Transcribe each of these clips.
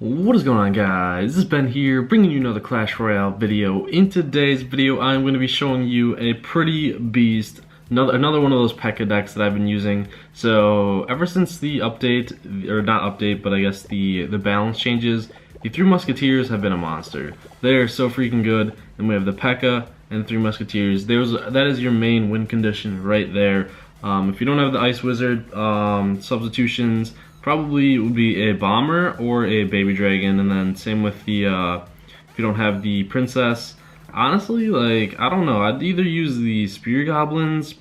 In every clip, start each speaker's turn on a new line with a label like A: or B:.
A: What is going on, guys? This is Ben here, bringing you another Clash Royale video. In today's video, I'm going to be showing you a pretty beast, another one of those Pekka decks that I've been using. So ever since the update, or not update, but I guess the balance changes, the three Musketeers have been a monster. They're so freaking good, and we have the Pekka and three Musketeers. That is your main win condition right there. If you don't have the Ice Wizard substitutions, probably it would be a bomber or a baby dragon, and then same with the if you don't have the princess. Honestly, like, I don't know, I'd either use the spear goblins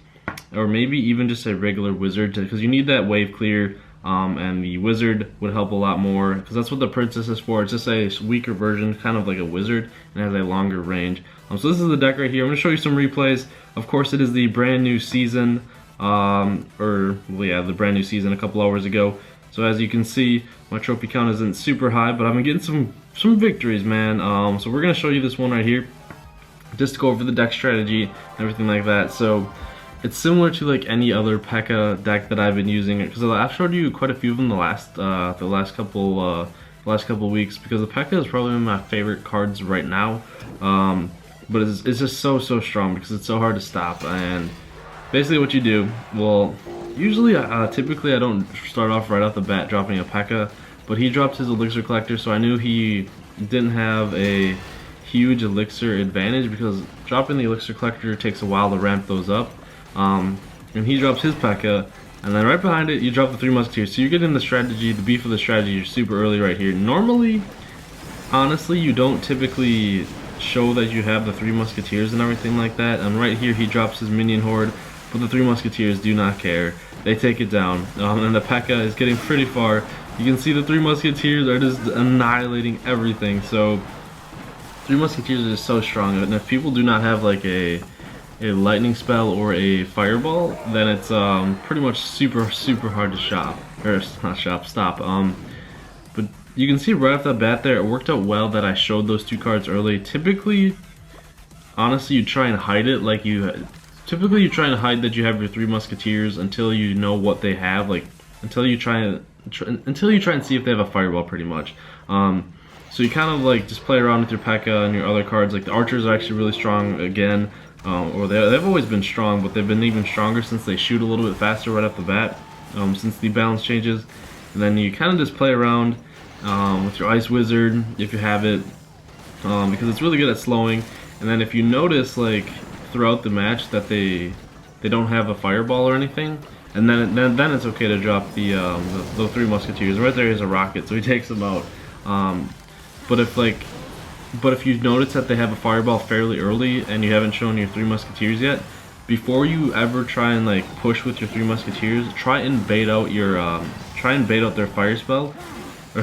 A: or maybe even just a regular wizard, because you need that wave clear, and the wizard would help a lot more because that's what the princess is for. It's just a weaker version, kind of like a wizard, and has a longer range. So this is the deck right here. I'm going to show you some replays. Of course, it is the brand new season, the brand new season a couple hours ago. So as you can see, my trophy count isn't super high, but I've been getting some victories, man. So we're gonna show you this one right here, just to go over the deck strategy and everything like that. So it's similar to like any other Pekka deck that I've been using, because I've showed you quite a few of them the last couple weeks, because the Pekka is probably one of my favorite cards right now. But it's just so strong because it's so hard to stop. And basically what you do, well, usually, typically I don't start off right off the bat dropping a Pekka, but he dropped his elixir collector, so I knew he didn't have a huge elixir advantage, because dropping the elixir collector takes a while to ramp those up. And he drops his Pekka, and then right behind it you drop the three Musketeers. So you're getting the strategy, the beef of the strategy, super early right here. Normally, honestly, you don't typically show that you have the three Musketeers and everything like that, and right here he drops his minion horde. But the three Musketeers do not care. They take it down. And the Pekka is getting pretty far. You can see the three Musketeers are just annihilating everything. So three Musketeers are just so strong. And if people do not have like a lightning spell or a fireball, then it's pretty much super hard to stop. But you can see right off the bat there, it worked out well that I showed those two cards early. Typically, honestly, you try and hide it like you... Typically, you try and hide that you have your three Musketeers until you know what they have, like until you try and see if they have a fireball, pretty much. So you kind of like just play around with your Pekka and your other cards. Like the archers are actually really strong again, or they've always been strong, but they've been even stronger since they shoot a little bit faster right off the bat, since the balance changes. And then you kind of just play around with your Ice Wizard if you have it, because it's really good at slowing. And then if you notice, like, throughout the match that they don't have a fireball or anything, and then it's okay to drop the three Musketeers. Right there is a rocket, so he takes them out. But if you notice that they have a fireball fairly early and you haven't shown your three Musketeers yet, before you ever try and like push with your three Musketeers, try and bait out their fire spell, or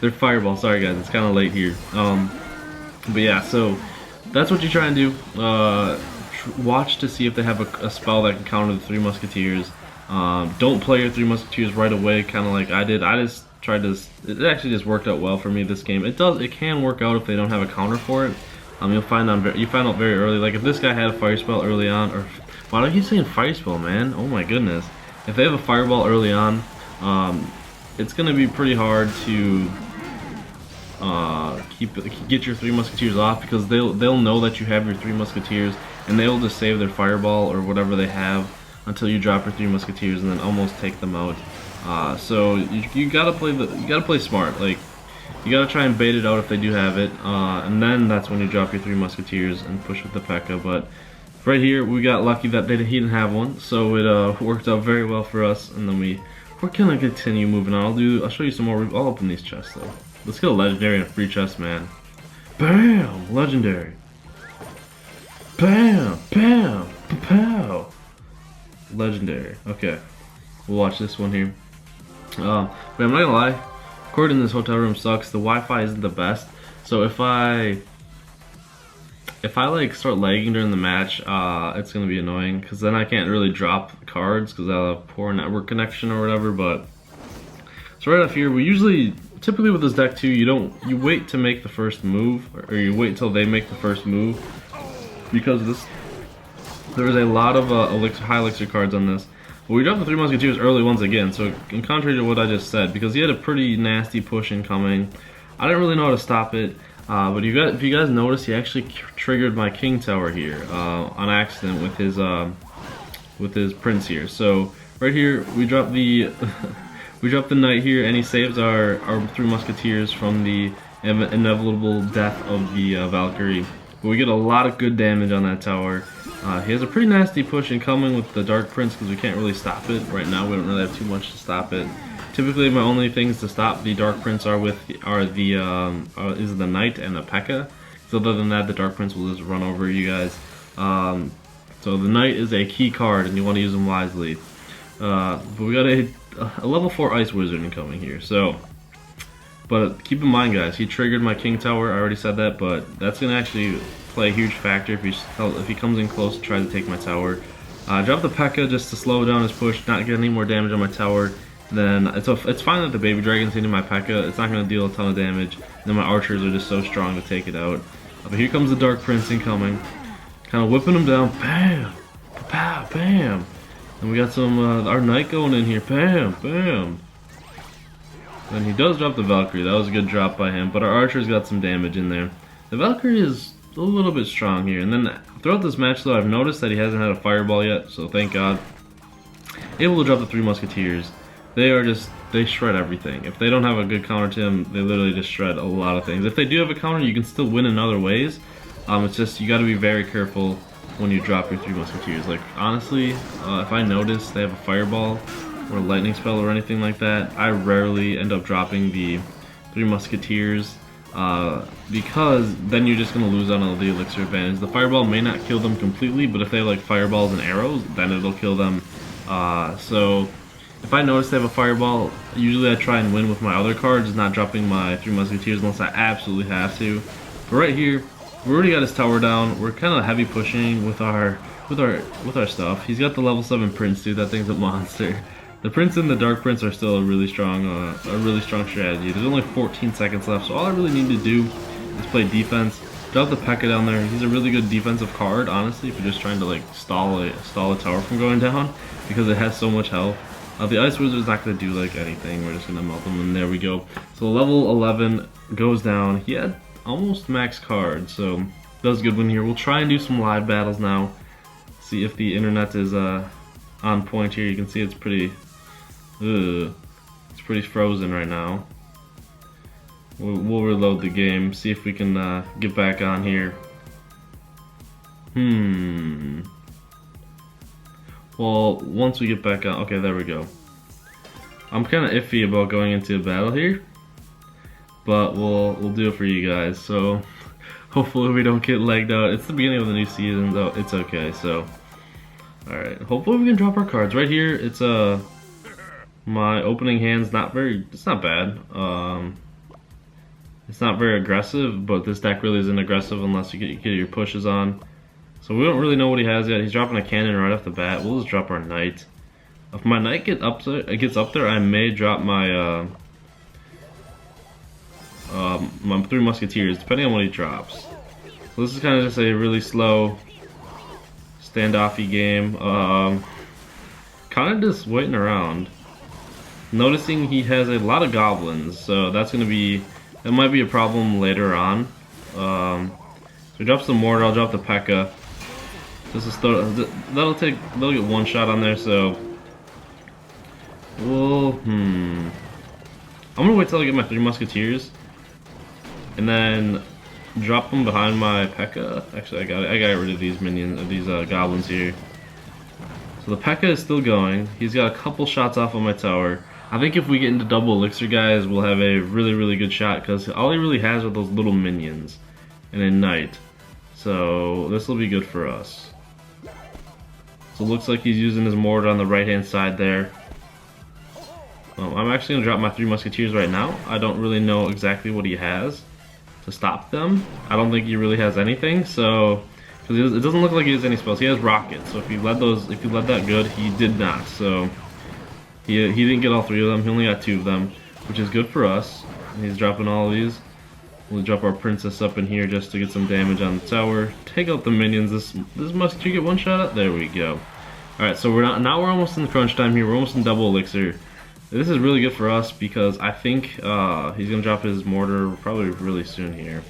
A: their fireball. Sorry guys, it's kind of late here. But yeah, so that's what you try and do. Watch to see if they have a spell that can counter the three Musketeers. Don't play your three Musketeers right away, kind of like I did. I just tried to. It actually just worked out well for me this game. It can work out if they don't have a counter for it. You find out very early. Like if this guy had a fire spell early on, or why do I keep saying fire spell, man? Oh my goodness! If they have a fireball early on, it's gonna be pretty hard to get your three Musketeers off, because they'll know that you have your three Musketeers, and they'll just save their fireball or whatever they have until you drop your three Musketeers and then almost take them out. So you gotta play smart. Like you gotta try and bait it out if they do have it, and then that's when you drop your three Musketeers and push with the Pekka. But right here we got lucky that he didn't have one, so it worked out very well for us. And then we're gonna continue moving on. I'll show you some more. I'll open these chests though. Let's get a legendary and a free chest, man. Bam! Legendary. Bam! Bam! Pow! Legendary. Okay. We'll watch this one here. But I'm not gonna lie. Recording in this hotel room sucks. The Wi-Fi isn't the best. So if I like start lagging during the match, it's gonna be annoying, because then I can't really drop cards because I have poor network connection or whatever. But so right up here, typically with this deck too, you wait to make the first move, or you wait till they make the first move, because there's a lot of high elixir cards on this. But we dropped the 3 Musketeers early once again, so in contrary to what I just said, because he had a pretty nasty push incoming, I didn't really know how to stop it. But if you guys notice, he actually triggered my king tower here on accident with his prince here. So right here we drop the we drop the knight here, and he saves our 3 Musketeers from the inevitable death of the Valkyrie. But we get a lot of good damage on that tower. He has a pretty nasty push incoming with the Dark Prince because we can't really stop it right now. We don't really have too much to stop it. Typically, my only things to stop the Dark Prince is the Knight and the Pekka. So other than that, the Dark Prince will just run over you guys. So the Knight is a key card, and you want to use him wisely. But we got a level 4 Ice Wizard incoming here. So, but keep in mind, guys, he triggered my King Tower. I already said that, but that's gonna actually play a huge factor if he comes in close to try to take my tower. Drop the Pekka just to slow down his push, not get any more damage on my tower. Then it's fine that the baby dragon's hitting my Pekka. It's not going to deal a ton of damage. Then my archers are just so strong to take it out. But here comes the Dark Prince incoming, kind of whipping him down. Bam, pow, bam. And we got some our knight going in here. Bam, bam. And he does drop the Valkyrie. That was a good drop by him. But our archer's got some damage in there. The Valkyrie is a little bit strong here. And then throughout this match, though, I've noticed that he hasn't had a fireball yet. So thank God. Able to drop the 3 Musketeers. They shred everything. If they don't have a good counter to him, they literally just shred a lot of things. If they do have a counter, you can still win in other ways. It's just, you gotta be very careful when you drop your 3 Musketeers. Like, honestly, if I notice they have a fireball or a lightning spell or anything like that, I rarely end up dropping the 3 Musketeers, because then you're just gonna lose on all the elixir advantage. The fireball may not kill them completely, but if they have like fireballs and arrows, then it'll kill them. So if I notice they have a fireball, usually I try and win with my other cards, not dropping my 3 Musketeers unless I absolutely have to. But right here, we already got his tower down. We're kind of heavy pushing with our stuff. He's got the level 7 Prince, dude. That thing's a monster. The Prince and the Dark Prince are still a really strong strategy. There's only 14 seconds left, so all I really need to do is play defense. Drop the Pekka down there. He's a really good defensive card, honestly, if you're just trying to like stall a tower from going down, because it has so much health. The Ice Wizard's not going to do like anything. We're just going to melt him, and there we go. So level 11 goes down. He had almost max cards, so that was a good one here. We'll try and do some live battles now. See if the internet is on point here. You can see it's pretty frozen right now. We'll reload the game, see if we can get back on here. Well, once we get back on, okay, there we go. I'm kind of iffy about going into a battle here, but we'll do it for you guys. So hopefully we don't get lagged out. It's the beginning of the new season, though. It's okay. So all right, hopefully we can drop our cards right here. It's my opening hand's it's not bad. It's not very aggressive, but this deck really isn't aggressive unless you get your pushes on. So we don't really know what he has yet. He's dropping a cannon right off the bat. We'll just drop our knight. If my knight gets up there, I may drop my my 3 Musketeers, depending on what he drops. So this is kind of just a really slow, standoffy game. Kind of just waiting around. Noticing he has a lot of goblins, so that might be a problem later on. So he drops the mortar. I'll drop the Pekka. They'll get one shot on there. So I'm gonna wait till I get my 3 Musketeers, and then drop them behind my Pekka. Actually, I got rid of these minions, these goblins here. So the Pekka is still going. He's got a couple shots off on my tower. I think if we get into double elixir, guys, we'll have a really good shot, because all he really has are those little minions and a knight. So this will be good for us. So it looks like he's using his mortar on the right hand side there. I'm actually going to drop my 3 Musketeers right now. I don't really know exactly what he has to stop them. I don't think he really has anything, so because it doesn't look like he has any spells. He has rockets, so if you led that good, he did not. So he didn't get all 3 of them. He only got 2 of them, which is good for us. And he's dropping all of these. We'll drop our princess up in here just to get some damage on the tower. Take out the minions. This Musketeer get one shot at. There we go. Alright, so now we're almost in the crunch time here. We're almost in double elixir. This is really good for us because I think he's gonna drop his mortar probably really soon here.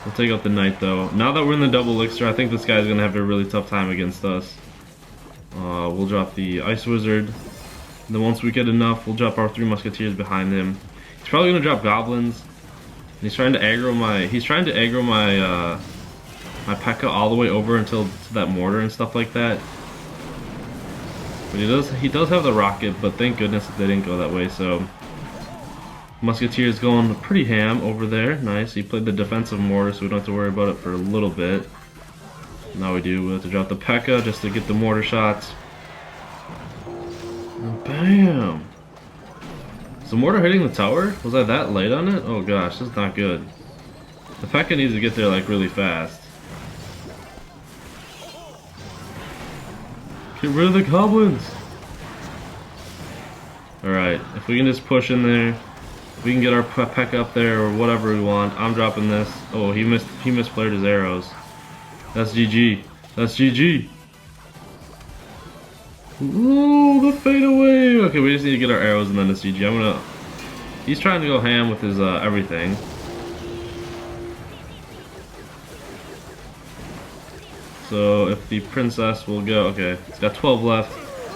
A: We'll take out the knight though. Now that we're in the double elixir, I think this guy's gonna have a really tough time against us. We'll drop the ice wizard. And then once we get enough, we'll drop our 3 musketeers behind him. He's probably gonna drop goblins. And he's trying to aggro my my Pekka all the way over until to that mortar and stuff like that. But he does have the rocket, but thank goodness they didn't go that way. So Musketeer is going pretty ham over there. Nice. He played the defensive mortar, so we don't have to worry about it for a little bit. Now we do. We have to drop the Pekka just to get the mortar shots. And bam! Is the mortar hitting the tower? Was I that late on it? Oh gosh, this is not good. The Pekka needs to get there like really fast. Get rid of the goblins! Alright, if we can just push in there. We can get our Pekka up there or whatever we want. I'm dropping this. Oh, he misplayed his arrows. That's GG. That's GG. Ooh, the fade away. Okay, we just need to get our arrows and then it's GG. He's trying to go ham with his everything. So if the princess will go, okay, it's got 12 left.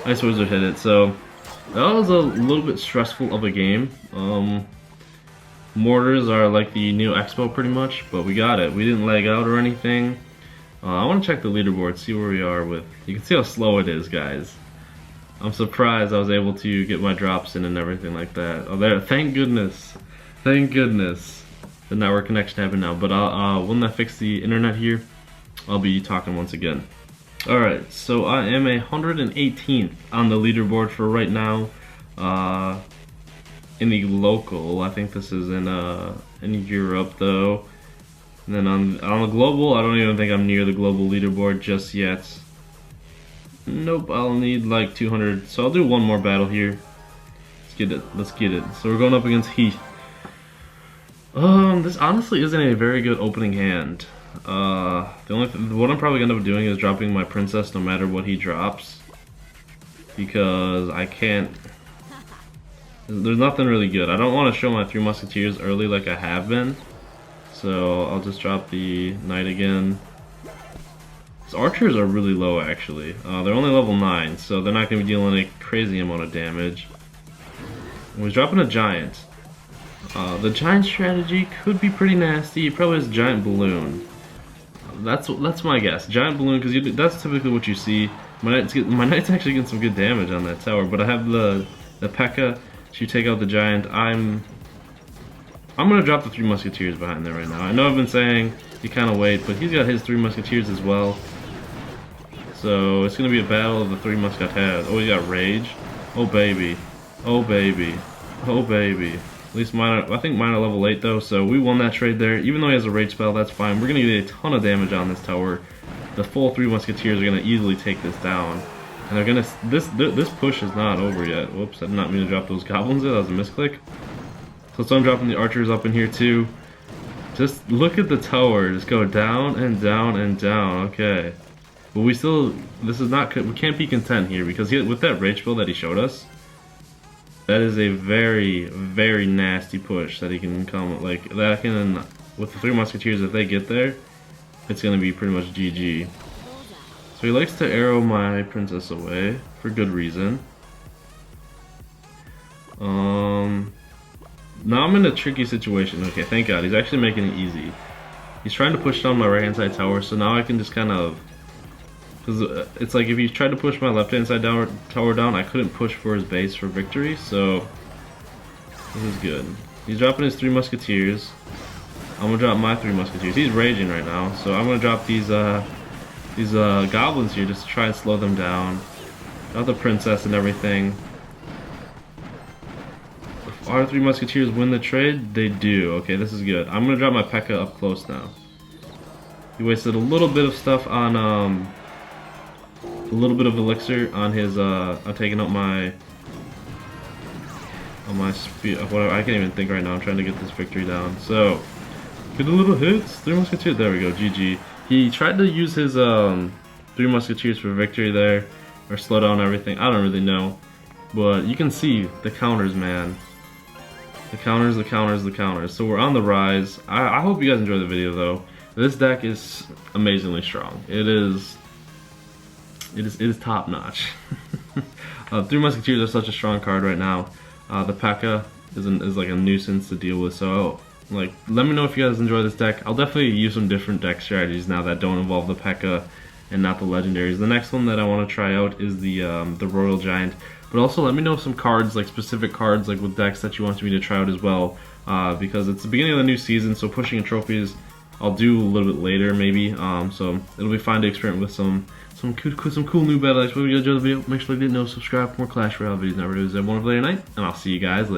A: Ice Wizard hit it. So that was a little bit stressful of a game. Mortars are like the new Expo pretty much, but we got it. We didn't lag out or anything. I want to check the leaderboard, see where we are with. You can see how slow it is, guys. I'm surprised I was able to get my drops in and everything like that. Oh, there! Thank goodness, thank goodness. The network connection happened now, but when I fix the internet here, I'll be talking once again. All right, so I am 118th on the leaderboard for right now. In the local, I think this is in Europe though. And then on the global, I don't even think I'm near the global leaderboard just yet. Nope, I'll need like 200, so I'll do one more battle here. Let's get it, let's get it. So we're going up against Heath. This honestly isn't a very good opening hand. What I'm probably gonna end up doing is dropping my princess no matter what he drops. Because I can't... There's nothing really good. I don't want to show my 3 musketeers early like I have been. So I'll just drop the knight again. These archers are really low actually. They're only level 9, so they're not going to be dealing a crazy amount of damage. And we're dropping a giant. The giant strategy could be pretty nasty. He probably has a giant balloon. That's my guess. Giant balloon, because that's typically what you see. My knight's actually getting some good damage on that tower, but I have the Pekka to take out the giant. I'm gonna drop the 3 musketeers behind there right now. I know I've been saying you kind of wait, but he's got his 3 musketeers as well. So it's gonna be a battle of the 3 musketeers. Oh, he got rage. Oh baby. Oh baby. Oh baby. At least mine, I think mine are level 8 though, so we won that trade there. Even though he has a rage spell, that's fine. We're gonna get a ton of damage on this tower. The full 3 musketeers are gonna easily take this down. And they're gonna, this push is not over yet. Whoops, I did not mean to drop those goblins there, that was a misclick. So I'm dropping the archers up in here too. Just look at the tower, just go down and down and down, okay. But we still, we can't be content here because with that rage spell that he showed us, that is a very, very nasty push that he can come, like, that can, with the 3 musketeers, if they get there, it's gonna be pretty much GG. So he likes to arrow my princess away, for good reason. Now I'm in a tricky situation. Okay, thank God, he's actually making it easy. He's trying to push down my right hand side tower, so now I can just kind of... Because it's like if he tried to push my left hand side tower down, I couldn't push for his base for victory, so... This is good. He's dropping his 3 musketeers. I'm gonna drop my 3 musketeers. He's raging right now, so I'm gonna drop these goblins here just to try and slow them down. Got the princess and everything. If our 3 musketeers win the trade, they do. Okay, this is good. I'm gonna drop my Pekka up close now. He wasted a little bit of stuff on a little bit of elixir on his on taking out my speed. Whatever, I can't even think right now. I'm trying to get this victory down. So get a little hits. 3 musketeers. There we go. GG. He tried to use his 3 Musketeers for victory there, or slow down everything. I don't really know, but you can see the counters, man. The counters, the counters, the counters. So we're on the rise. I hope you guys enjoyed the video though. This deck is amazingly strong. It is top notch. 3 Musketeers are such a strong card right now. The Pekka is like a nuisance to deal with. So like, let me know if you guys enjoy this deck. I'll definitely use some different deck strategies now that don't involve the Pekka and not the legendaries. The next one that I want to try out is the Royal Giant. But also let me know some cards, like specific cards, like with decks that you want me to try out as well, because it's the beginning of the new season, so pushing and trophies I'll do a little bit later maybe. So it'll be fun to experiment with some cool new battles. If you enjoyed the video, make sure to subscribe for more Clash Royale videos and videos. Have a wonderful day night, and I'll see you guys later.